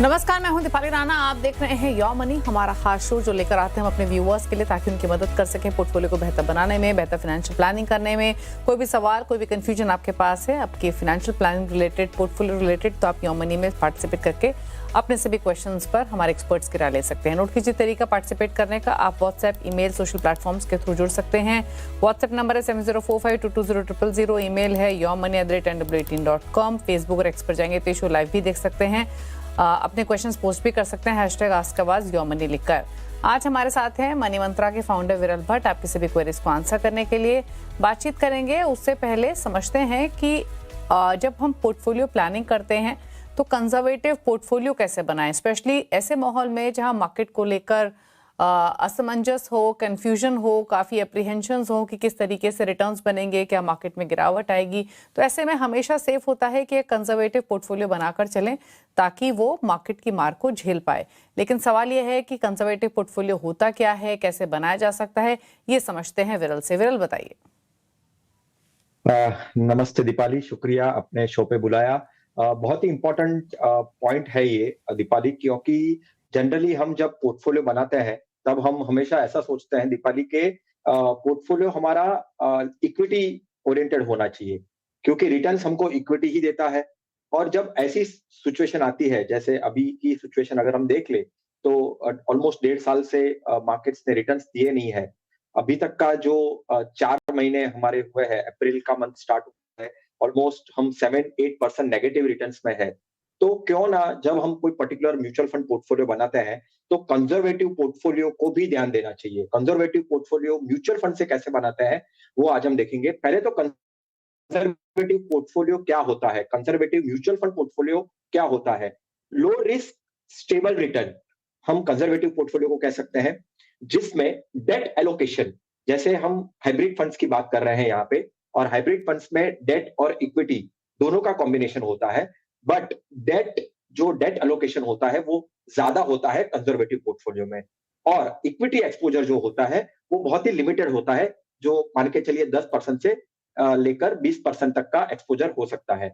नमस्कार, मैं हूं दीपाली राणा। आप देख रहे हैं योर मनी, हमारा खास शो जो लेकर आते हैं हम अपने व्यूअर्स के लिए, ताकि उनकी मदद कर सकें पोर्टफोलियो को बेहतर बनाने में, बेहतर फाइनेंशियल प्लानिंग करने में। कोई भी सवाल, कोई भी कंफ्यूजन आपके पास है आपके financial planning related, portfolio related, तो आप योर मनी में पार्टिसिपेट करके अपने सभी क्वेश्चंस पर हमारे एक्सपर्ट्स की राय ले सकते हैं। नोट कीजिए तरीका पार्टिसिपेट करने का। आप व्हाट्सएप, ईमेल, सोशल प्लेटफॉर्म्स के थ्रू जुड़ सकते हैं। व्हाट्सएप नंबर है 7045220000, ईमेल है yourmoney@nw18.com। फेसबुक और एक्स पर जाएंगे तो शो लाइव भी देख सकते हैं। अपने क्वेश्चंस पोस्ट भी कर सकते हैं #AskAwaz योर मनी लिखकर। आज हमारे साथ हैं मनी मंत्रा के फाउंडर विरल भट्ट। आपके सभी क्वेरीज को आंसर करने के लिए बातचीत करेंगे। उससे पहले समझते हैं कि जब हम पोर्टफोलियो प्लानिंग करते हैं तो कंजर्वेटिव पोर्टफोलियो कैसे बनाएं, स्पेशली ऐसे माहौल में जहां मार्केट को लेकर असमंजस हो, कंफ्यूजन हो, काफ़ी एप्रीहेंशंस हो कि किस तरीके से रिटर्न्स बनेंगे, क्या मार्केट में गिरावट आएगी। तो ऐसे में हमेशा सेफ होता है कि एक कंजर्वेटिव पोर्टफोलियो बनाकर चलें ताकि वो मार्केट की मार को झेल पाए। लेकिन सवाल ये है कि कंजर्वेटिव पोर्टफोलियो होता क्या है, कैसे बनाया जा सकता है, ये समझते हैं विरल से। विरल, बताइए। नमस्ते दीपाली, शुक्रिया अपने शो पे बुलाया। बहुत ही इम्पोर्टेंट पॉइंट है ये दीपाली, क्योंकि जनरली हम जब पोर्टफोलियो बनाते हैं तब हम हमेशा ऐसा सोचते हैं दीपाली के पोर्टफोलियो हमारा इक्विटी ओरिएंटेड होना चाहिए, क्योंकि रिटर्न्स हमको इक्विटी ही देता है। और जब ऐसी सिचुएशन आती है, जैसे अभी की सिचुएशन अगर हम देख ले तो ऑलमोस्ट 1.5 साल से मार्केट्स ने रिटर्न्स दिए नहीं है। अभी तक का जो 4 महीने हमारे हुए हैं, अप्रैल का मंथ स्टार्ट हुआ है, ऑलमोस्ट हम 7-8% नेगेटिव रिटर्न्स में है। तो क्यों ना जब हम कोई पर्टिकुलर म्यूचुअल फंड पोर्टफोलियो बनाते हैं तो कंजर्वेटिव पोर्टफोलियो को भी ध्यान देना चाहिए। कंजर्वेटिव पोर्टफोलियो म्यूचुअल फंड से कैसे बनाते हैं वो आज हम देखेंगे। पहले तो कंजर्वेटिव पोर्टफोलियो क्या होता है, कंजर्वेटिव म्यूचुअल फंड पोर्टफोलियो क्या होता है। लो रिस्क स्टेबल रिटर्न हम कंजर्वेटिव पोर्टफोलियो को कह सकते हैं, जिसमें डेट एलोकेशन, जैसे हम हाइब्रिड फंड्स की बात कर रहे हैं यहाँ पे, और हाइब्रिड फंड्स में डेट और इक्विटी दोनों का कॉम्बिनेशन होता है। बट डेट एलोकेशन होता है वो ज्यादा होता है कंजर्वेटिव पोर्टफोलियो में, और इक्विटी एक्सपोजर जो होता है वो बहुत ही लिमिटेड होता है, जो मान के चलिए 10% से लेकर 20% तक का एक्सपोजर हो सकता है।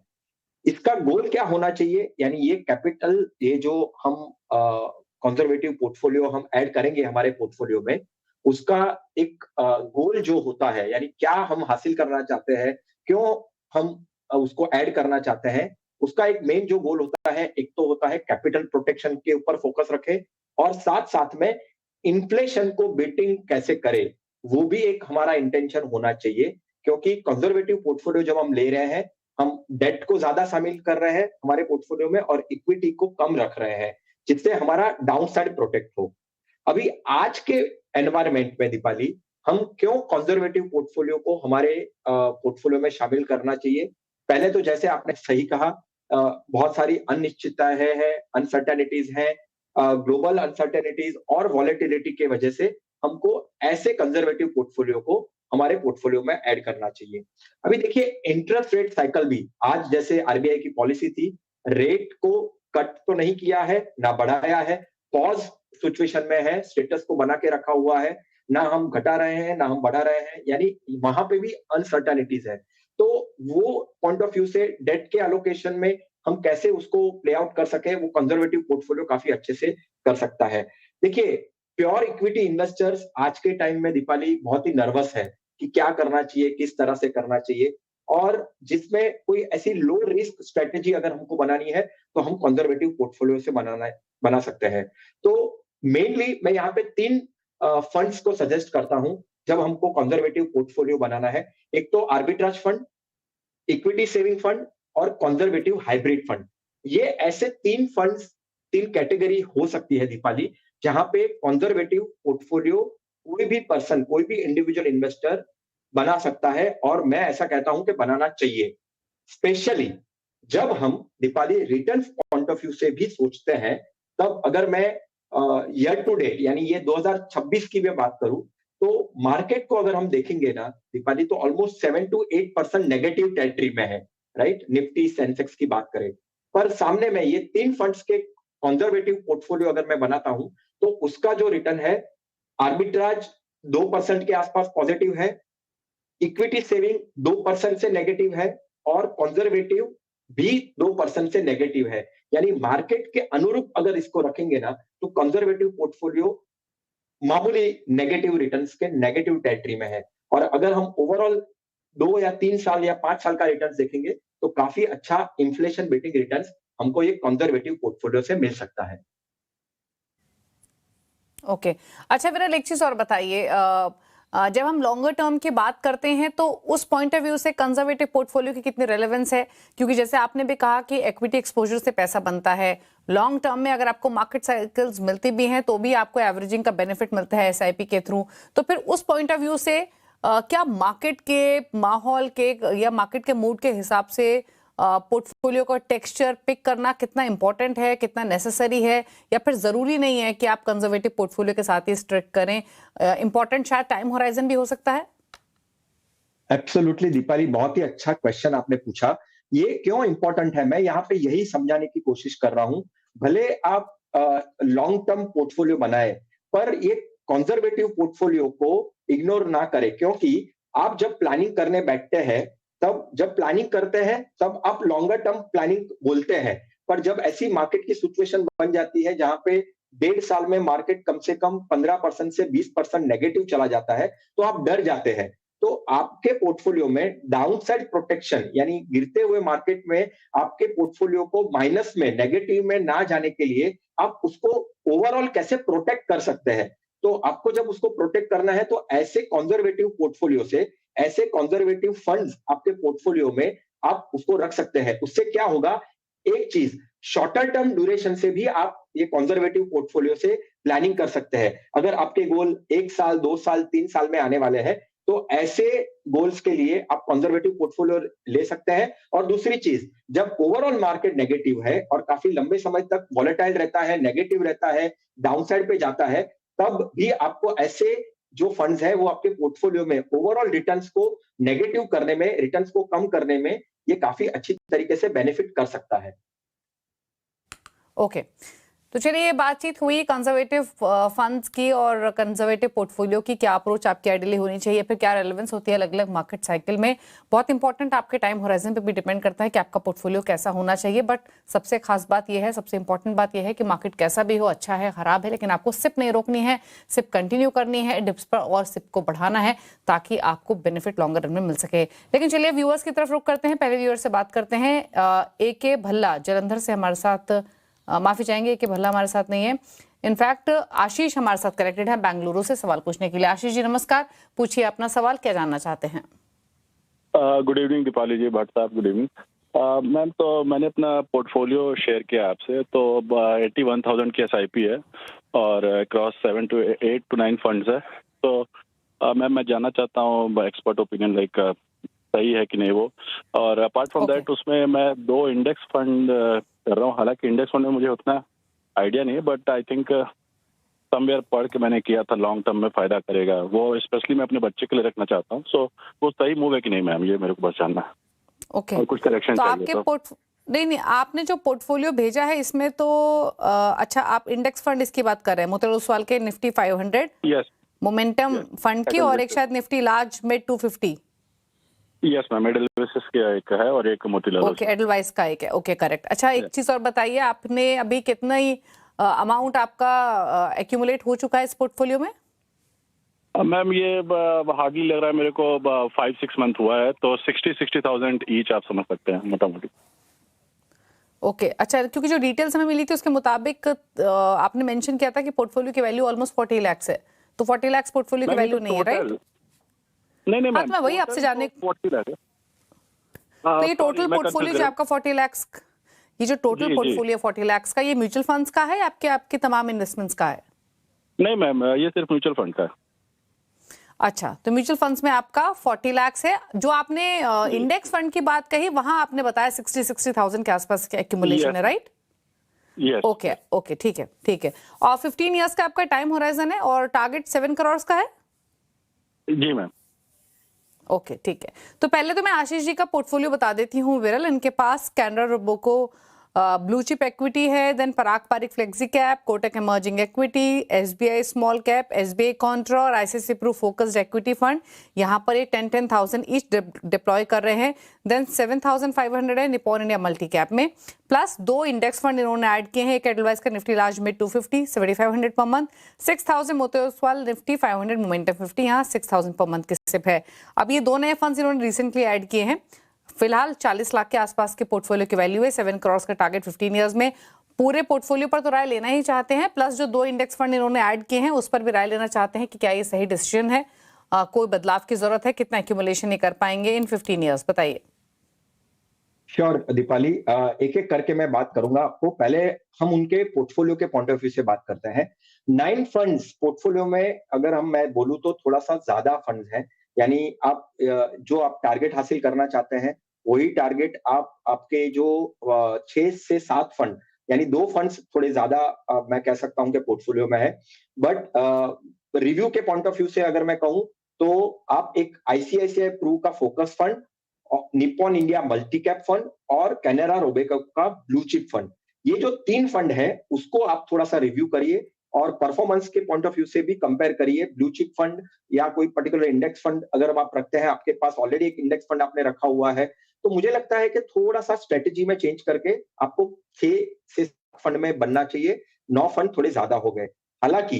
इसका गोल क्या होना चाहिए, यानी ये कैपिटल, ये जो हम कंजर्वेटिव पोर्टफोलियो हम ऐड करेंगे हमारे पोर्टफोलियो में, उसका एक गोल जो होता है, यानी क्या हम हासिल करना चाहते हैं, क्यों हम उसको ऐड करना चाहते हैं, उसका एक मेन जो गोल होता है, एक तो होता है कैपिटल प्रोटेक्शन के ऊपर फोकस रखें, और साथ साथ में इन्फ्लेशन को बीटिंग कैसे करें, वो भी एक हमारा इंटेंशन होना चाहिए। क्योंकि कंजर्वेटिव पोर्टफोलियो जब हम ले रहे हैं, हम डेट को ज्यादा शामिल कर रहे हैं हमारे पोर्टफोलियो में और इक्विटी को कम रख रहे हैं, जिससे हमारा डाउनसाइड प्रोटेक्ट हो। अभी आज के एनवायरनमेंट में दीपाली, हम क्यों कंजर्वेटिव पोर्टफोलियो को हमारे पोर्टफोलियो में शामिल करना चाहिए। पहले तो जैसे आपने सही कहा, बहुत सारी अनिश्चितताएं हैं, अनसर्टेनिटीज हैं, ग्लोबल अनसर्टेनिटीज और वॉलेटिलिटी के वजह से हमको ऐसे कंजर्वेटिव पोर्टफोलियो को हमारे पोर्टफोलियो में ऐड करना चाहिए। अभी देखिए, इंटरेस्ट रेट साइकिल भी आज, जैसे आरबीआई की पॉलिसी थी, रेट को कट तो नहीं किया है, ना बढ़ाया है, पॉज सिचुएशन में है, स्टेटस को बना के रखा हुआ है, ना हम घटा रहे हैं ना हम बढ़ा रहे हैं, यानी वहां पे भी अनसर्टेनिटीज है। तो वो पॉइंट ऑफ व्यू से डेट के एलोकेशन में हम कैसे उसको प्ले आउट कर सके, वो कंजर्वेटिव पोर्टफोलियो काफी अच्छे से कर सकता है। देखिए, प्योर इक्विटी इन्वेस्टर्स आज के टाइम में दीपाली बहुत ही नर्वस है कि क्या करना चाहिए, किस तरह से करना चाहिए, और जिसमें कोई ऐसी लो रिस्क स्ट्रेटेजी अगर हमको बनानी है तो हम कंजर्वेटिव पोर्टफोलियो से बना सकते हैं। तो मेनली मैं यहाँ पे 3 फंड्स को सजेस्ट करता हूं जब हमको कंजर्वेटिव पोर्टफोलियो बनाना है। एक तो arbitrage fund, equity saving fund और कंजर्वेटिव हाइब्रिड फंड। ये ऐसे 3 फंड्स, 3 कैटेगरी हो सकती है दीपाली, जहां पे कंजर्वेटिव पोर्टफोलियो कोई भी पर्सन, कोई भी इंडिविजुअल इन्वेस्टर बना सकता है, और मैं ऐसा कहता हूं कि बनाना चाहिए। स्पेशली जब हम Deepali return point of view से भी सोचते हैं, तब अगर मैं ईयर टू डेट, यानी ये 2026 की मैं बात करूं, तो मार्केट को अगर हम देखेंगे ना दीपाली, तो ऑलमोस्ट 7-8% नेगेटिव टेरिटरी में है, राइट। निफ्टी सेंसेक्स की बात करें, पर सामने में ये 3 फंड्स के कंजर्वेटिव पोर्टफोलियो अगर मैं बनाता हूं, तो उसका जो रिटर्न है, आर्बिट्राज 2% के आसपास पॉजिटिव है, इक्विटी सेविंग 2% से नेगेटिव है, और कंजर्वेटिव भी 2% से नेगेटिव है। यानी मार्केट के अनुरूप अगर इसको रखेंगे ना, तो कंजर्वेटिव पोर्टफोलियो मामूली नेगेटिव रिटर्न्स के नेगेटिव टेरिटरी में है। और अगर हम ओवरऑल 2 या 3 साल या 5 साल का रिटर्न्स देखेंगे, तो काफ़ी अच्छा इन्फ्लेशन बीटिंग रिटर्न्स हमको ये कंजर्वेटिव पोर्टफोलियो से मिल सकता है। ओके। अच्छा विरल, एक चीज और बताइए, जब हम लॉन्गर टर्म की बात करते हैं तो उस पॉइंट ऑफ व्यू से कंजर्वेटिव पोर्टफोलियो की कितनी रेलेवेंस है? क्योंकि जैसे आपने भी कहा कि इक्विटी एक्सपोजर से पैसा बनता है, लॉन्ग टर्म में अगर आपको मार्केट साइकिल्स मिलती भी हैं तो भी आपको एवरेजिंग का बेनिफिट मिलता है एसआईपी के थ्रू। तो फिर उस पॉइंट ऑफ व्यू से क्या मार्केट के माहौल के या मार्केट के मूड के हिसाब से पोर्टफोलियो का टेक्सचर पिक करना कितना इंपॉर्टेंट है, कितना नेसेसरी है, या फिर जरूरी नहीं है कि आप कंजर्वेटिव पोर्टफोलियो के साथ ही स्ट्रिक करें? इंपॉर्टेंट शायद टाइम होराइजन भी हो सकता है। एब्सोल्युटली दीपाली, बहुत ही अच्छा क्वेश्चन आपने पूछा। ये क्यों इंपॉर्टेंट है, मैं यहाँ पे यही समझाने की कोशिश कर रहा हूँ। भले आप लॉन्ग टर्म पोर्टफोलियो बनाए, पर ये कंजर्वेटिव पोर्टफोलियो को इग्नोर ना करें, क्योंकि आप जब प्लानिंग करने बैठते हैं, तब जब प्लानिंग करते हैं, तब आप लॉन्गर टर्म प्लानिंग बोलते हैं। पर जब ऐसी मार्केट की सिचुएशन बन जाती है, जहाँ पे 1.5 साल में मार्केट कम से कम 15% से 20% नेगेटिव चला जाता है, तो आप डर जाते हैं। तो आपके पोर्टफोलियो में डाउनसाइड प्रोटेक्शन, यानी गिरते हुए मार्केट में आपके पोर्टफोलियो को माइनस में, नेगेटिव में ना जाने के लिए आप उसको ओवरऑल कैसे प्रोटेक्ट कर सकते हैं। तो आपको जब उसको प्रोटेक्ट करना है, तो ऐसे कंजर्वेटिव पोर्टफोलियो से, ऐसे कंजर्वेटिव फंड्स आपके पोर्टफोलियो में आप उसको रख सकते हैं। उससे क्या होगा, एक चीज, शॉर्टर टर्म ड्यूरेशन से भी आप ये कंजर्वेटिव पोर्टफोलियो से प्लानिंग कर सकते हैं। अगर आपके गोल 1 साल, 2 साल, 3 साल में आने वाले हैं, तो ऐसे गोल्स के लिए आप कंजर्वेटिव पोर्टफोलियो ले सकते हैं। और दूसरी चीज, जब ओवरऑल मार्केट नेगेटिव है और काफी लंबे समय तक वॉलेटाइल रहता है, नेगेटिव रहता है, डाउनसाइड पे जाता है, तब भी आपको ऐसे जो फंड्स हैं वो आपके पोर्टफोलियो में ओवरऑल रिटर्न्स को नेगेटिव करने में, रिटर्न्स को कम करने में ये काफी अच्छी तरीके से बेनिफिट कर सकता है। ओके, तो चलिए ये बातचीत हुई कंजर्वेटिव फंड्स की और कंजर्वेटिव पोर्टफोलियो की। क्या अप्रोच आपकी आइडियली होनी चाहिए, फिर क्या रेलेवेंस होती है अलग अलग मार्केट साइकिल में। बहुत इंपॉर्टेंट आपके टाइम होराइजन पे भी डिपेंड करता है कि आपका पोर्टफोलियो कैसा होना चाहिए। बट सबसे खास बात यह है, सबसे इंपॉर्टेंट बात यह है कि मार्केट कैसा भी हो, अच्छा है खराब है, लेकिन आपको सिप नहीं रोकनी है, सिप कंटिन्यू करनी है डिप्स पर और सिप को बढ़ाना है, ताकि आपको बेनिफिट लॉन्गर रन में मिल सके। लेकिन चलिए व्यूअर्स की तरफ रुख करते हैं। पहले व्यूअर से बात करते हैं। AK भल्ला जलंधर से हमारे साथ, माफी चाहेंगे कि भल्ला हमारे साथ नहीं है, इनफैक्ट आशीष हमारे साथ कनेक्टेड है बेंगलुरु से सवाल पूछने के लिए। आशीष जी नमस्कार, पूछिए अपना सवाल, क्या जानना चाहते हैं? गुड इवनिंग दीपाली जी, भट्ट साहब गुड इवनिंग। मैम, तो मैंने अपना पोर्टफोलियो शेयर किया आपसे, तो 81,000 की SIP है और क्रॉस 7 to 8 to 9 फंड्स है। तो मैम मैं जानना चाहता हूँ एक्सपर्ट ओपिनियन, लाइक सही है कि नहीं वो। और अपार्ट फ्रॉम दैट उसमें मैं 2 इंडेक्स फंड कर रहा हूँ। हालांकि इंडेक्स फंड में मुझे उतना आइडिया नहीं है, बट आई थिंक समवेयर पढ़ के मैंने किया था लॉन्ग टर्म में फायदा करेगा वो। स्पेशली मैं अपने बच्चे के लिए रखना चाहता हूँ। सो वो सही मूव है कि नहीं मैम, ये मेरे को बस जानना है। ओके, और कुछ करेक्शन तो चाहिए आपके नहीं, आपने जो पोर्टफोलियो भेजा है इसमें तो अच्छा, आप इंडेक्स फंड इसकी बात कर रहे हैं, मोतीलाल ओसवाल के निफ्टी 500, यस, मोमेंटम फंड की, और एक शायद Nifty large mid 250। Yes ma'am, Edelweiss का एक है और एक मोतीलाल। ओके, एडलवाइस का एक है। Okay correct. अच्छा, एक चीज और बताइए, आपने अभी कितना ही अमाउंट आपका एक्यूमुलेट हो चुका है इस पोर्टफोलियो में? मैम ये हार्डली लग रहा है मेरे को 5-6 मंथ हुआ है, तो 60,000 ईच आप समझ सकते हैं मोटा मोटी। ओके, अच्छा, क्योंकि जो डिटेल्स हमें मिली थी उसके मुताबिक आपने मेंशन किया था कि पोर्टफोलियो की वैल्यू ऑलमोस्ट 40 लाख है, तो 40 लाख पोर्टफोलियो की वैल्यू नहीं है, राइट? नहीं हाँ, तो मैं वही आपसे जानने, 40 लाख है। तो ये टोटल पोर्टफोलियो जो आपका 40 लाख, ये जो टोटल पोर्टफोलियो 40 लाख का, ये म्यूचुअल फंड्स का है, आपके तमाम इन्वेस्टमेंट्स का है? नहीं मैम, ये सिर्फ म्यूचुअल फंड का है। अच्छा, तो म्यूचुअल फंड्स में आपका 40 लाख है। जो आपने इंडेक्स फंड की बात कही, वहां आपने बताया 60,000 के आसपास के एक्यूमुलेशन है, राइट? यस। ओके ओके, ठीक है ठीक है। और 15 इयर्स का आपका टाइम होराइजन है और टारगेट 7 करोड़ का है? जी मैम। ओके ठीक है। तो पहले तो मैं आशीष जी का पोर्टफोलियो बता देती हूँ विरल। इनके पास Canara Robeco blue chip equity है, then Parag Parikh flexi cap, Kotak emerging equity, SBI small cap, SBI contra और ICICI Pru focused equity fund, यहाँ पर ये 10,000 ईच डिप्लॉय कर रहे हैं। देन 7,500 है निपॉन इंडिया मल्टी कैप में, प्लस 2 इंडेक्स फंड इन्होंने ऐड किए हैं। एक एडवाइस का Nifty large mid 250 7,500 per month, 6,000 मोती ओसवाल निफ्टी 500 मोमेंटम 50, यहाँ 6,000 पर मंथ की सिप है। अब ये 2 नए फंड्स इन्होंने रिसेंटली ऐड किए हैं। फिलहाल 40 लाख के आसपास के पोर्टफोलियो की वैल्यू है, 7 करोड़ का टारगेट 15 ईयर्स में। पूरे पोर्टफोलियो पर तो राय लेना ही चाहते हैं, प्लस जो 2 इंडेक्स फंड इन्होंने ऐड किए हैं उस पर भी राय लेना चाहते हैं कि क्या ये सही डिसीजन है, कोई बदलाव की जरूरत है, कितना एक्यूमुलेशन ये कर पाएंगे इन 15 ईयर्स, बताइए। श्योर दीपाली, एक एक करके मैं बात करूंगा आपको। पहले हम उनके पोर्टफोलियो के पॉइंट ऑफ व्यू से बात करते हैं। 9 फंड्स पोर्टफोलियो में, अगर मैं बोलूं तो थोड़ा सा ज्यादा फंड्स हैं, यानी आप जो आप टारगेट हासिल करना चाहते हैं वही टारगेट आपके जो 6 से 7 फंड, यानी 2 फंड्स थोड़े ज्यादा मैं कह सकता हूं कि पोर्टफोलियो में है। बट रिव्यू के पॉइंट ऑफ व्यू से अगर मैं कहूं तो आप एक आईसीआईसीआई प्रू का focus fund, Nippon India multi cap fund और कैनरा रोबेको का ब्लू चिप फंड, ये जो 3 फंड है उसको आप थोड़ा सा रिव्यू करिए और परफॉर्मेंस के पॉइंट ऑफ व्यू से भी कंपेयर करिए। ब्लू चिप फंड या कोई पर्टिकुलर इंडेक्स फंड अगर आप रखते हैं, आपके पास ऑलरेडी एक इंडेक्स फंड आपने रखा हुआ है, तो मुझे लगता है कि थोड़ा सा स्ट्रेटेजी में चेंज करके आपको 6 से 7 फंड में बनना चाहिए। 9 फंड थोड़े ज्यादा हो गए। हालांकि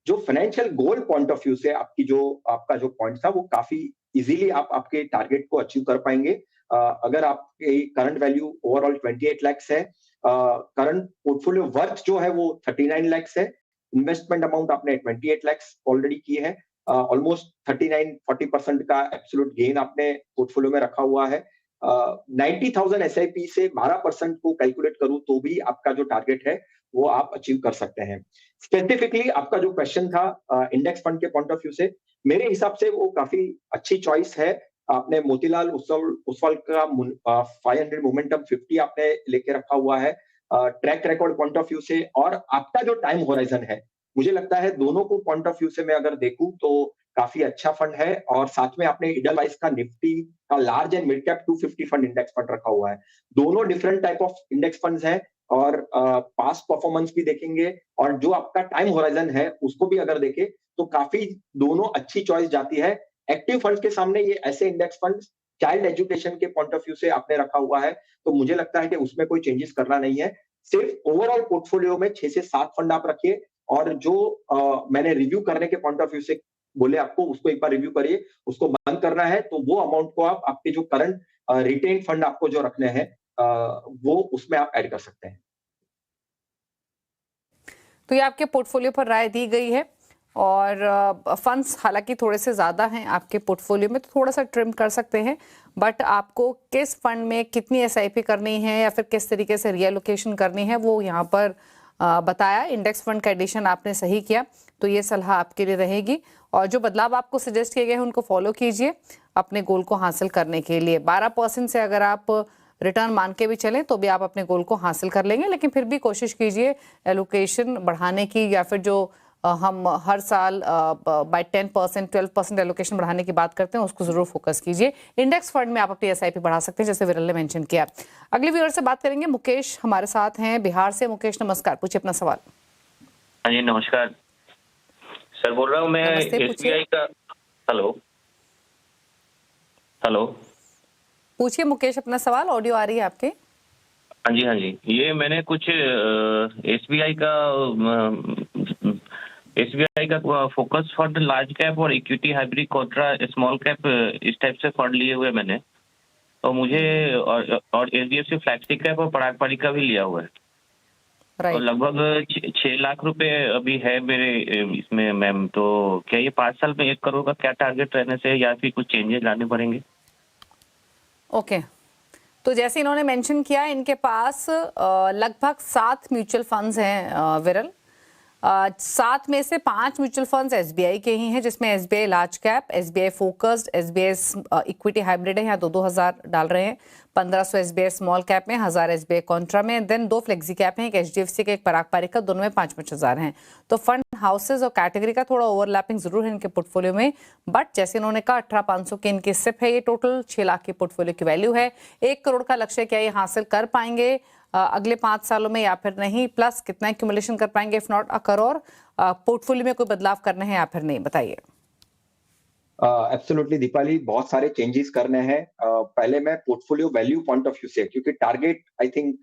जो financial goal point of view से आपका जो पॉइंट था वो काफी इजीली आप आपके टारगेट को अचीव कर पाएंगे। अगर आपकी करंट वैल्यू ओवरऑल 28 लाख है, करंट पोर्टफोलियो वर्थ जो है वो 39 लाख है, इन्वेस्टमेंट अमाउंट आपने 28 लाख ऑलरेडी की है, ऑलमोस्ट 39-40% का एब्सोल्यूट गेन आपने पोर्टफोलियो में रखा हुआ है। 90,000 एसआईपी से 12% को कैलकुलेट करूं तो भी आपका जो टारगेट है वो आप अचीव कर सकते हैं। स्पेसिफिकली आपका जो क्वेश्चन था इंडेक्स फंड के पॉइंट ऑफ व्यू से, मेरे हिसाब से वो काफी अच्छी चॉइस है। आपने मोतीलाल ओसवाल का 500 मोमेंटम 50 आपने लेके रखा हुआ है। Track record point of view से और आपका जो टाइम होराइजन है, मुझे लगता है दोनों को पॉइंट ऑफ व्यू से मैं अगर देखूं तो काफी अच्छा फंड है। और साथ में आपने इडलवाइज का निफ्टी का large and mid cap 250 fund index fund रखा हुआ है। दोनों different type of index funds हैं और पास्ट परफॉर्मेंस भी देखेंगे और जो आपका टाइम होराइजन है उसको भी अगर देखें तो काफी दोनों अच्छी चॉइस जाती है। एक्टिव फंड्स के सामने ये ऐसे इंडेक्स फंड्स चाइल्ड एजुकेशन के पॉइंट ऑफ व्यू से आपने रखा हुआ है, तो मुझे लगता है कि उसमें कोई चेंजेस करना नहीं है। सिर्फ ओवरऑल पोर्टफोलियो में 6 से 7 फंड आप रखिए और जो मैंने रिव्यू करने के पॉइंट ऑफ व्यू से बोले आपको, उसको एक बार रिव्यू करिए। उसको बंद करना है तो वो अमाउंट को आप आपके जो करंट रिटेन फंड आपको जो रखने हैं वो उसमें आप ऐड कर सकते हैं। तो ये आपके पोर्टफोलियो पर राय दी गई है और फंड्स हालांकि थोड़े से ज़्यादा हैं आपके पोर्टफोलियो में, तो थोड़ा सा ट्रिम कर सकते हैं, बट आपको किस फंड में कितनी एसआईपी करनी है या फिर किस तरीके से रीएलोकेशन करनी है वो यहाँ पर बताया। इंडेक्स फंड का एडिशन आपने सही किया, तो ये सलाह आपके लिए रहेगी और जो बदलाव आपको सजेस्ट किए गए हैं उनको फॉलो कीजिए अपने गोल को हासिल करने के लिए। 12% से अगर आप रिटर्न मान के भी चलें तो भी आप अपने गोल को हासिल कर लेंगे, लेकिन फिर भी कोशिश कीजिए एलोकेशन बढ़ाने की, या फिर जो हम हर साल बाय 10% 12% एलोकेशन बढ़ाने की बात करते हैं उसको जरूर फोकस कीजिए। इंडेक्स फंड में आप अपनी एसआईपी बढ़ा सकते हैं जैसे विरल ने मेंशन किया। अगले व्यूअर से बात करेंगे, मुकेश हमारे साथ हैं बिहार से। मुकेश नमस्कार, पूछिए अपना सवाल। हाँ जी नमस्कार सर, बोल रहा हूँ मैं एसबीआई का। हेलो हेलो, पूछिए मुकेश अपना सवाल, ऑडियो आ रही है आपके। हाँ जी, ये मैंने कुछ एसबीआई का फोकस फंड लार्ज कैप और equity hybrid Contra small cap इस टाइप से फंड लिए हुए मैंने, तो मुझे और एचडीएफसी फ्लैक्सी कैप और पराग पारिक का भी लिया हुआ है। और लगभग 6 लाख रुपए अभी है मेरे इसमें मैम, तो क्या ये 5 साल में 1 करोड़ का क्या टारगेट रहने से या फिर कुछ चेंजेस लाने पड़ेंगे? ओके, तो जैसे इन्होंने मेंशन किया इनके पास लगभग 7 म्यूचुअल फंड्स हैं विरल। 7 में से 5 म्यूचुअल फंड्स एसबीआई के ही हैं, जिसमें SBI large cap, SBI focused, SBI equity hybrid है, यहाँ 2-2 हज़ार डाल रहे हैं। 1500 एसबीआई स्मॉल कैप में, 1000 एसबीआई कॉन्ट्रा में, देन 2 फ्लेक्सी कैप हैं, एक एचडीएफसी का एक पराग पारिक का, दोनों में 5-5 हज़ार हैं। तो फंड हाउसेज और कैटेगरी का थोड़ा ओवरलैपिंग जरूर है इनके पोर्टफोलियो में, बट जैसे इन्होंने कहा 18,500 की इनकी सिप है, ये टोटल 6 लाख की पोर्टफोलियो की वैल्यू है। 1 करोड़ का लक्ष्य क्या ये हासिल कर पाएंगे? अगले 5 सालों में या फिर नहीं, प्लस कितना एक्यूमुलेशन कर पाएंगे इफ नॉट 1 करोड़, पोर्टफोलियो में कोई बदलाव करने हैं या फिर नहीं, बताइए। एब्सोल्युटली दीपाली, बहुत सारे चेंजेस करने हैं। पहले मैं portfolio value point of view से, क्योंकि टारगेट आई थिंक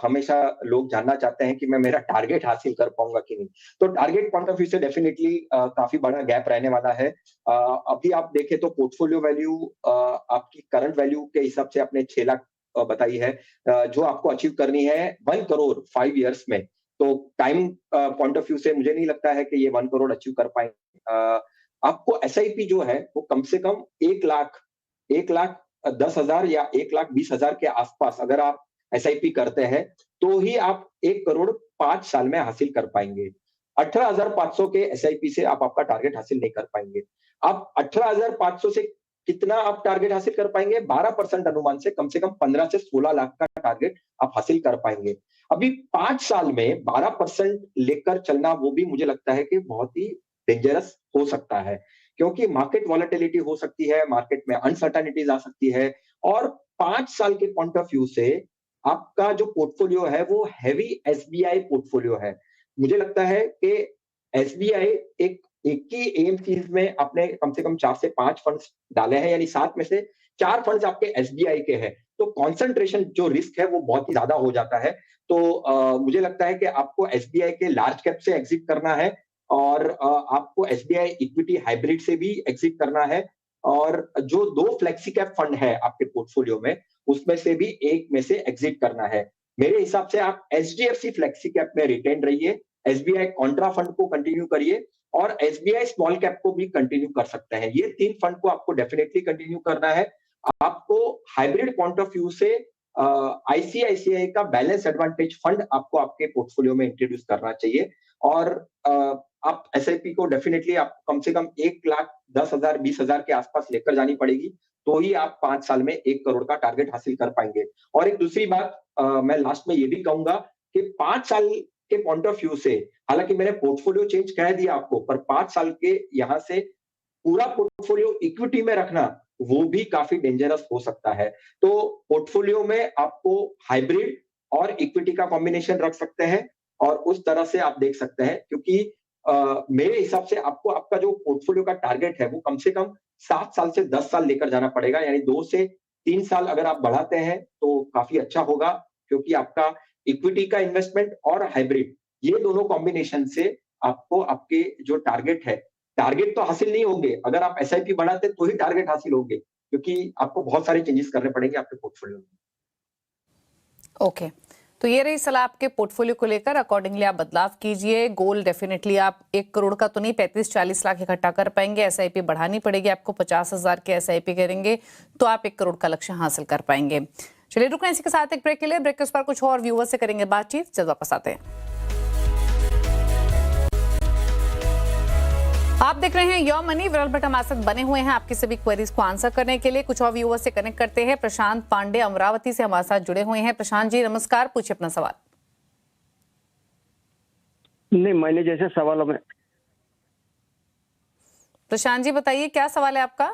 हमेशा लोग जानना चाहते हैं कि मैं मेरा टारगेट हासिल कर पाऊंगा कि नहीं। तो टारगेट पॉइंट ऑफ व्यू से डेफिनेटली काफी बड़ा गैप रहने वाला है। अभी आप देखें तो पोर्टफोलियो वैल्यू आपकी करंट वैल्यू के हिसाब से आपने 6 लाख बताई है, जो आपको अचीव करनी है 1 करोड़ 5 इयर्स में। तो टाइम पॉइंट ऑफ व्यू से मुझे नहीं लगता है कि ये 1 करोड़ अचीव कर पाएंगे। आपको एसआईपी जो है वो कम से कम 1,10,000 या 1,20,000 के आसपास अगर आप एसआईपी करते हैं तो ही आप 1 करोड़ 5 साल में हासिल कर पाएंगे। 18,500 के एसआईपी से आप आपका टारगेट हासिल नहीं कर पाएंगे। आप 18,500 से कितना आप टारगेट हासिल कर पाएंगे? 12% अनुमान से कम 15 से 16 लाख का टारगेट आप हासिल कर पाएंगे। अभी 5 साल में 12% लेकर चलना वो भी मुझे लगता है कि बहुत ही डेंजरस हो सकता है, क्योंकि मार्केट वॉलेटिलिटी हो सकती है, मार्केट में अनसर्टेनिटीज आ सकती है, और 5 साल के पॉइंट ऑफ व्यू से आपका जो पोर्टफोलियो है वो हैवी एसबीआई पोर्टफोलियो है। मुझे लगता है कि एसबीआई एक ही एम चीज में आपने कम से कम 4 से 5 फंड्स डाले हैं, यानी 7 में से 4 फंड्स आपके एसबीआई के हैं। तो कंसंट्रेशन जो रिस्क है वो बहुत ही ज्यादा हो जाता है। तो मुझे लगता है कि आपको एसबीआई के लार्ज कैप से एग्जिट करना है, और आपको एसबीआई इक्विटी हाइब्रिड से भी एग्जिट करना है, और जो 2 फ्लेक्सी कैप फंड है आपके पोर्टफोलियो में उसमें से भी एक में से एग्जिट करना है। मेरे हिसाब से आप एचडीएफसी फ्लेक्सी कैप में रिटेन रहिए, एसबीआई कॉन्ट्रा फंड को कंटिन्यू करिए, और एसबीआई स्मॉल कैप को भी कंटिन्यू कर सकते हैं। ये 3 फंड को आपको डेफिनेटली कंटिन्यू करना है। आपको हाइब्रिड पॉइंट ऑफ व्यू से आईसीआईसीआई का बैलेंस एडवांटेज फंड आपको आपके पोर्टफोलियो में इंट्रोड्यूस करना चाहिए, और आप एसआईपी को डेफिनेटली आप कम से कम 1,10,000 20,000 के आसपास लेकर जानी पड़ेगी, तो ही आप 5 साल में 1 करोड़ का टारगेट हासिल कर पाएंगे। और एक दूसरी बात मैं लास्ट में ये भी कहूंगा कि 5 साल के पॉइंट ऑफ व्यू से, हालांकि मैंने पोर्टफोलियो चेंज कह दिया आपको, पर 5 साल के यहाँ से पूरा पोर्टफोलियो इक्विटी में रखना वो भी काफी डेंजरस हो सकता है। तो पोर्टफोलियो में आपको हाइब्रिड और इक्विटी का कॉम्बिनेशन रख सकते हैं, और उस तरह से आप देख सकते हैं, क्योंकि मेरे हिसाब से आपको आपका जो पोर्टफोलियो का टारगेट है वो कम से कम 7 साल से 10 साल लेकर जाना पड़ेगा, यानी 2 से 3 साल अगर आप बढ़ाते हैं तो काफी अच्छा होगा, क्योंकि आपका इक्विटी का इन्वेस्टमेंट और हाइब्रिड ये दोनों कॉम्बिनेशन से आपको आपके जो टारगेट तो हासिल नहीं होंगे, अगर आप एसआईपी बढ़ाते तो ही टारगेट हासिल होंगे, क्योंकि आपको बहुत सारे चेंजेस करने पड़ेंगे आपके पोर्टफोलियो में। ओके, तो ये रही सलाह आपके पोर्टफोलियो को लेकर। अकॉर्डिंगली आप बदलाव कीजिए। गोल डेफिनेटली आप 1 करोड़ का तो नहीं, 35-40 लाख इकट्ठा कर पाएंगे। एसआईपी बढ़ानी पड़ेगी आपको, 50,000 के एसआईपी करेंगे तो आप 1 करोड़ का लक्ष्य हासिल कर पाएंगे। चलिए रुकना इसी के साथ एक ब्रेक के लिए। ब्रेक के उस पर कुछ और व्यूअर्स से करेंगे बातचीत, जब वापस आते हैं। आप देख रहे हैं योर मनी। विरल भट्ट हमारे साथ बने हुए हैं आपकी सभी क्वेरीज को आंसर करने के लिए। कुछ और व्यूअर्स से कनेक्ट करते हैं। प्रशांत पांडे अमरावती से हमारे साथ जुड़े हुए हैं। प्रशांत जी नमस्कार, पूछिए अपना सवाल। नहीं, मैंने जैसे सवाल में प्रशांत जी बताइए क्या सवाल है आपका।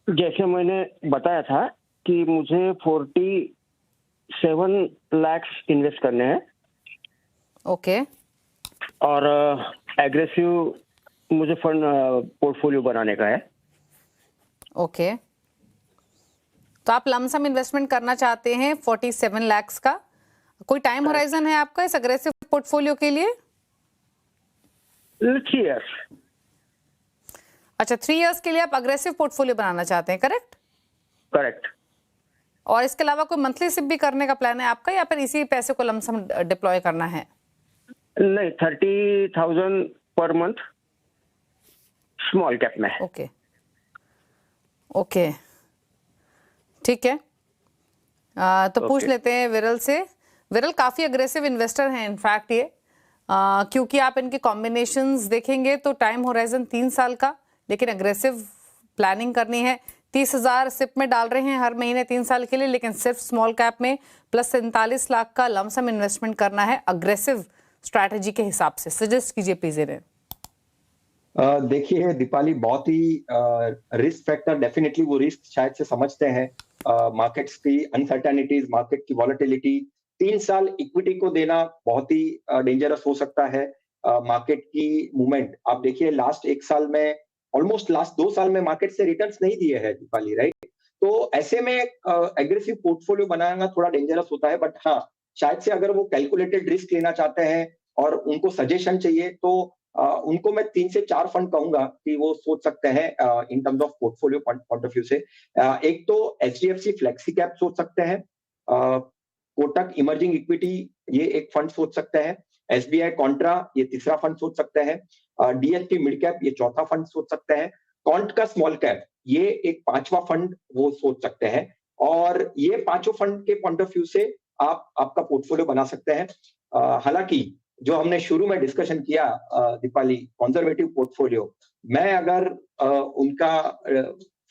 जैसे मैंने बताया था कि मुझे 47 लाख इन्वेस्ट करने हैं, ओके, और एग्रेसिव मुझे फंड पोर्टफोलियो बनाने का है। ओके, तो आप लमसम इन्वेस्टमेंट करना चाहते हैं 47 लाख का। कोई टाइम होराइजन है आपका इस अग्रेसिव पोर्टफोलियो के लिए? 3 years। अच्छा, 3 इयर्स के लिए आप अग्रेसिव पोर्टफोलियो बनाना चाहते हैं, करेक्ट? करेक्ट। और इसके अलावा कोई मंथली सिप भी करने का प्लान है आपका, या फिर इसी पैसे को लमसम डिप्लॉय करना है? नहीं, 30,000 पर मंथ स्मॉल कैप में। ओके ओके, ठीक है। तो पूछ लेते हैं विरल से। विरल काफी अग्रेसिव इन्वेस्टर हैं इनफैक्ट ये, क्योंकि आप इनके कॉम्बिनेशंस देखेंगे तो टाइम होराइजन 3 साल का, लेकिन अग्रेसिव प्लानिंग करनी है। 30,000 सिप में डाल रहे हैं हर महीने 3 साल के लिए, लेकिन सिर्फ स्मॉल कैप में, प्लस 47 लाख का लमसम इन्वेस्टमेंट करना है अग्रेसिव स्ट्रैटेजी के हिसाब से। सजेस्ट कीजिए प्लीज इन्हें। देखिए दीपाली, बहुत ही रिस्क फैक्टर, डेफिनेटली वो रिस्क शायद से समझते हैं। मार्केट्स की अनसर्टेनिटीज, मार्केट की वॉलेटिलिटी, 3 साल इक्विटी को देना बहुत ही डेंजरस हो सकता है। मार्केट की मूवमेंट आप देखिए, लास्ट 1 साल में, ऑलमोस्ट लास्ट 2 साल में मार्केट से रिटर्न्स नहीं दिए हैं दीपाली, राइट? तो ऐसे में एग्रेसिव पोर्टफोलियो बनाना थोड़ा डेंजरस होता है, बट हाँ, शायद से अगर वो कैलकुलेटेड रिस्क लेना चाहते हैं और उनको सजेशन चाहिए, तो उनको मैं 3 से 4 फंड कहूंगा कि वो सोच सकते हैं in terms of portfolio point of view से। एक तो एचडीएफसी फ्लेक्सी कैप सोच सकते हैं, कोटक इमर्जिंग इक्विटी ये एक फंड सोच सकते हैं, एसबीआई कॉन्ट्रा ये तीसरा फंड सोच सकते हैं, डीएसपी मिड कैप ये चौथा फंड सोच सकते हैं, कॉन्ट का स्मॉल कैप ये एक पांचवा फंड वो सोच सकते हैं। और ये पांचों फंड के पॉइंट ऑफ व्यू से आप आपका पोर्टफोलियो बना सकते हैं। हालांकि जो हमने शुरू में डिस्कशन किया दीपाली, कंजर्वेटिव पोर्टफोलियो, मैं अगर उनका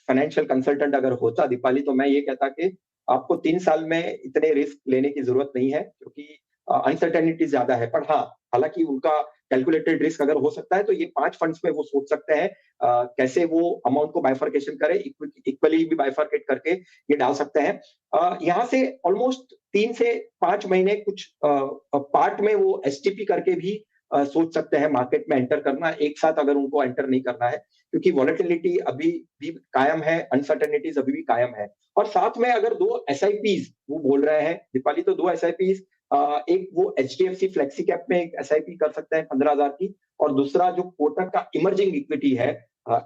फाइनेंशियल कंसल्टेंट अगर होता दीपाली, तो मैं ये कहता कि आपको 3 साल में इतने रिस्क लेने की जरूरत नहीं है, क्योंकि अनसर्टेनिटी ज्यादा है। पर हाँ, हालांकि उनका कैलकुलेटेड रिस्क अगर हो सकता है, तो ये 5 फंड्स में वो सोच सकते हैं कैसे वो अमाउंट को बाइफर्केशन करे, इक्वली भी बाइफर्केट करके ये डाल सकते हैं। यहाँ से ऑलमोस्ट 3 से 5 महीने कुछ पार्ट में वो एसटीपी करके भी सोच सकते हैं मार्केट में एंटर करना, एक साथ अगर उनको एंटर नहीं करना है, क्योंकि वॉलेटिलिटी अभी भी कायम है, अनसर्टेनिटीज अभी भी कायम है। और साथ में अगर 2 एसआईपीज वो बोल रहे हैं दीपाली, तो 2 एसआईपीज, एक वो एचडीएफसी फ्लेक्सी कैप में एक एसआईपी कर सकते हैं 15,000 की, और दूसरा जो कोटक का इमर्जिंग इक्विटी है,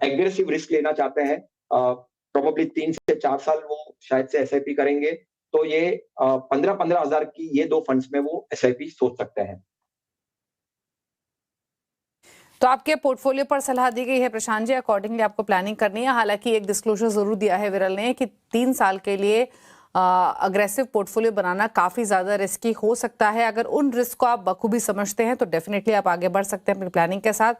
एग्रेसिव रिस्क लेना चाहते हैं, प्रोबेबली 3 से 4 साल वो शायद से एसआईपी करेंगे, तो ये 15,000 की ये 2 फंड्स में वो एसआईपी सोच सकते हैं। तो आपके पोर्टफोलियो पर सलाह दी गई है प्रशांत जी, अकॉर्डिंगली आपको प्लानिंग करनी है। हालांकि एक डिस्क्लोजर जरूर दिया है विरल ने कि 3 साल के लिए अग्रेसिव पोर्टफोलियो बनाना काफ़ी ज़्यादा रिस्की हो सकता है। अगर उन रिस्क को आप बखूबी समझते हैं तो डेफिनेटली आप आगे बढ़ सकते हैं अपनी प्लानिंग के साथ।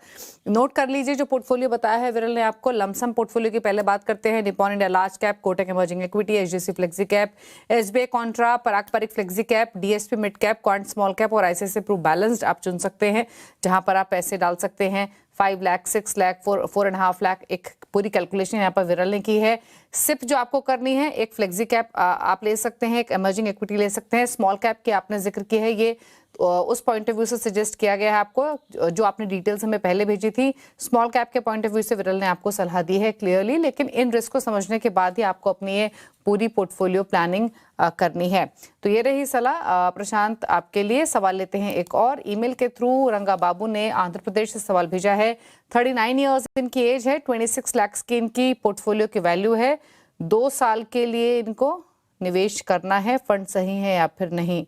नोट कर लीजिए जो पोर्टफोलियो बताया है विरल ने आपको। लमसम पोर्टफोलियो की पहले बात करते हैं। Nippon India large cap, Kotak emerging equity, HDFC flexi cap, SBI contra, Parag Parikh flexi cap, DSP mid cap, quant small cap और आईसीआईसीआई प्रू बैलेंस्ड आप चुन सकते हैं, जहां पर आप पैसे डाल सकते हैं। 5 लाख, 6 लाख, 4.5 लाख, एक पूरी कैलकुलेशन यहाँ पर विरल ने की है। सिप जो आपको करनी है, एक फ्लेक्सी कैप आप ले सकते हैं, एक इमर्जिंग इक्विटी ले सकते हैं। स्मॉल कैप की आपने जिक्र की है, ये उस पॉइंट ऑफ व्यू से सजेस्ट किया गया है आपको जो आपने डिटेल्स हमें पहले भेजी थी। स्मॉल कैप के पॉइंट ऑफ व्यू से विरल ने आपको सलाह दी है क्लियरली, लेकिन इन रिस्क को समझने के बाद ही आपको अपनी ये पूरी पोर्टफोलियो प्लानिंग करनी है। तो ये रही सलाह प्रशांत आपके लिए। सवाल लेते हैं एक और ईमेल के थ्रू। रंगा बाबू ने आंध्र प्रदेश से सवाल भेजा है। 39 ईयर्स इनकी एज है, 26 लाख की इनकी पोर्टफोलियो की वैल्यू है। 2 साल के लिए इनको निवेश करना है, फंड सही है या फिर नहीं।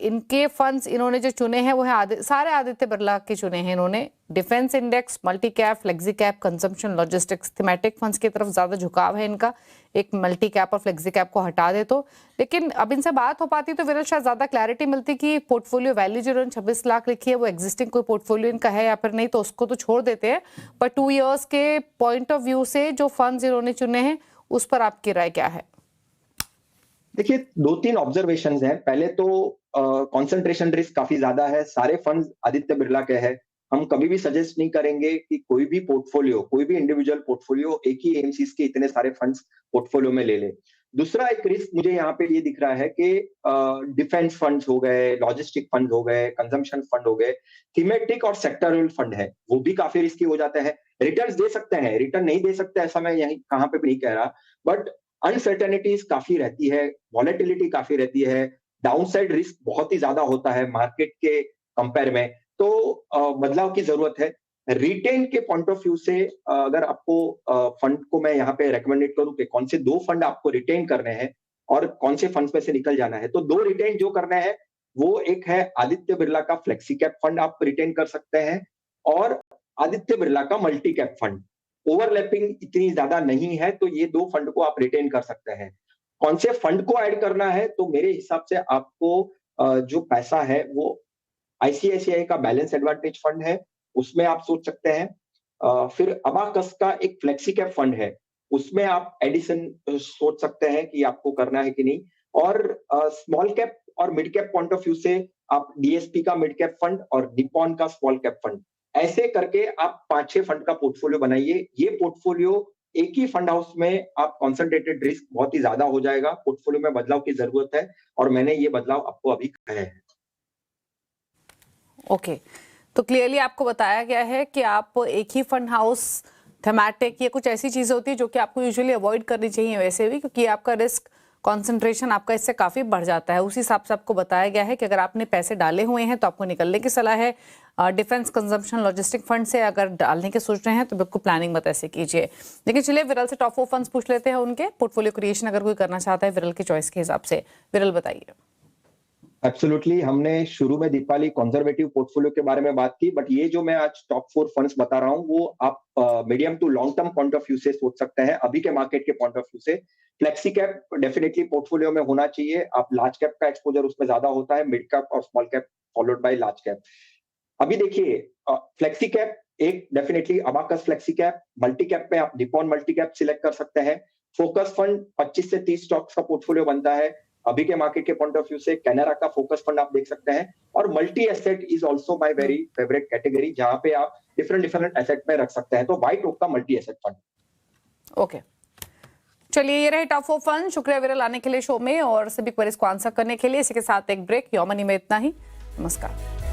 इनके फंड्स इन्होंने जो चुने हैं वो है सारे आदित्य बिरला के चुने हैं इन्होंने। Defence index, multi cap, flexi cap, consumption, logistics, thematic funds की तरफ ज्यादा झुकाव है इनका। एक मल्टी कैप और फ्लेक्सी कैप को हटा दे तो, लेकिन अब इनसे बात हो पाती तो विरल शायद ज्यादा क्लैरिटी मिलती कि पोर्टफोलियो वैल्यू जो इन्होंने 26 लाख लिखी है वो एग्जिस्टिंग कोई पोर्टफोलियो इनका है या फिर नहीं, तो उसको तो छोड़ देते हैं। पर 2 इयर्स के पॉइंट ऑफ व्यू से जो फंड्स इन्होंने चुने हैं उस पर आपकी राय क्या है? देखिए, 2-3 ऑब्जर्वेशंस हैं। पहले तो कंसंट्रेशन रिस्क काफी ज्यादा है, सारे फंड्स आदित्य बिरला के हैं। हम कभी भी सजेस्ट नहीं करेंगे कि कोई भी पोर्टफोलियो, कोई भी इंडिविजुअल पोर्टफोलियो एक ही एएमसीज के इतने सारे फंड्स पोर्टफोलियो में ले ले। दूसरा एक रिस्क मुझे यहाँ पे ये दिख रहा है कि डिफेंस फंड्स हो गए, लॉजिस्टिक फंड हो गए, कंजम्पशन फंड हो गए, थीमेटिक और सेक्टरल फंड है, वो भी काफी रिस्की हो जाते हैं। रिटर्न्स दे सकते हैं, रिटर्न नहीं दे सकते ऐसा मैं यहीं कहाँ पे भी नहीं कह रहा, बट अनसर्टेनिटीज काफी रहती है, वॉलेटिलिटी काफी रहती है, डाउनसाइड रिस्क बहुत ही ज्यादा होता है मार्केट के कंपेयर में, तो बदलाव की जरूरत है। रिटेन के पॉइंट ऑफ व्यू से अगर आपको फंड को मैं यहाँ पे रेकमेंडेड करूँ कि कौन से 2 फंड आपको रिटेन करने हैं और कौन से फंड्स में से निकल जाना है, तो 2 रिटेन जो करने हैं वो एक है आदित्य बिरला का फ्लेक्सी कैप फंड आप रिटेन कर सकते हैं, और आदित्य बिरला का मल्टी कैप फंड। ओवरलैपिंग इतनी ज्यादा नहीं है, तो ये 2 फंड को आप रिटेन कर सकते हैं। कौन से फंड को ऐड करना है, तो मेरे हिसाब से आपको जो पैसा है वो आईसीआईसीआई का बैलेंस एडवांटेज फंड है, उसमें आप सोच सकते हैं। फिर अबाकस का एक फ्लेक्सी कैप फंड है, उसमें आप एडिशन सोच सकते हैं कि आपको करना है कि नहीं। और स्मॉल कैप और mid cap point of view से आप डीएसपी का मिड कैप फंड और निपॉन का स्मॉल कैप फंड, ऐसे करके आप 5-6 फंड का पोर्टफोलियो बनाइए। ये पोर्टफोलियो एक ही फंड हाउस में आप कॉन्सेंट्रेटेड रिस्क बहुत ही ज्यादा हो जाएगा, पोर्टफोलियो में बदलाव की जरूरत है और मैंने ये बदलाव आपको अभी कहे हैं। ओके, तो क्लियरली आपको बताया गया है कि आप एक ही फंड हाउस, थेमैटिक, ये कुछ ऐसी चीजें होती है जो कि आपको यूजुअली अवॉइड करनी चाहिए वैसे भी, क्योंकि आपका रिस्क कंसंट्रेशन आपका इससे काफी बढ़ जाता है। उसी हिसाब से आपको बताया गया है कि अगर आपने पैसे डाले हुए हैं तो आपको निकलने की सलाह है। डिफेंस कंजम्पशन लॉजिस्टिक फंड से अगर डालने के सोच रहे हैं तो बिल्कुल प्लानिंग मत ऐसे कीजिए। लेकिन चलिए विरल से टॉप 4 फंड्स पूछ लेते हैं, उनके पोर्टफोलियो क्रिएशन अगर कोई करना चाहता है विरल की चॉइस के हिसाब से। विरल बताइए। एब्सोल्युटली, हमने शुरू में दीपाली कंजर्वेटिव पोर्टफोलियो के बारे में बात की, बट ये जो मैं आज टॉप 4 फंड्स बता रहा हूँ वो आप medium to long term point of view से सोच सकते हैं, अभी के मार्केट के पॉइंट ऑफ व्यू से। फ्लेक्सी कैप डेफिनेटली पोर्टफोलियो में होना चाहिए। आप लार्ज कैप का एक्सपोजर उसमें ज्यादा होता है, मिड कैप और small cap followed by large cap. अभी देखिए, फ्लेक्सी कैप एक definitely abacus flexi cap, multi cap में आप निपॉन मल्टी कैप सिलेक्ट कर सकते हैं। फोकस फंड 25 से 30 स्टॉक्स का पोर्टफोलियो बनता है, अभी के मार्केट के पॉइंट ऑफ व्यू से कैनरा का फोकस फंड आप देख सकते हैं। और multi asset is also my very favourite category, जहां पे आप डिफरेंट एसेट में रख सकते हैं, तो व्हाइट ओक का मल्टी एसेट फंड। ओके, चलिए ये रहे टॉप 4 फंड। शुक्रिया विरल आने के लिए शो में और सभी क्वेरीज को आंसर करने के लिए। इसी के साथ एक ब्रेक। योर मनी में इतना ही। नमस्कार।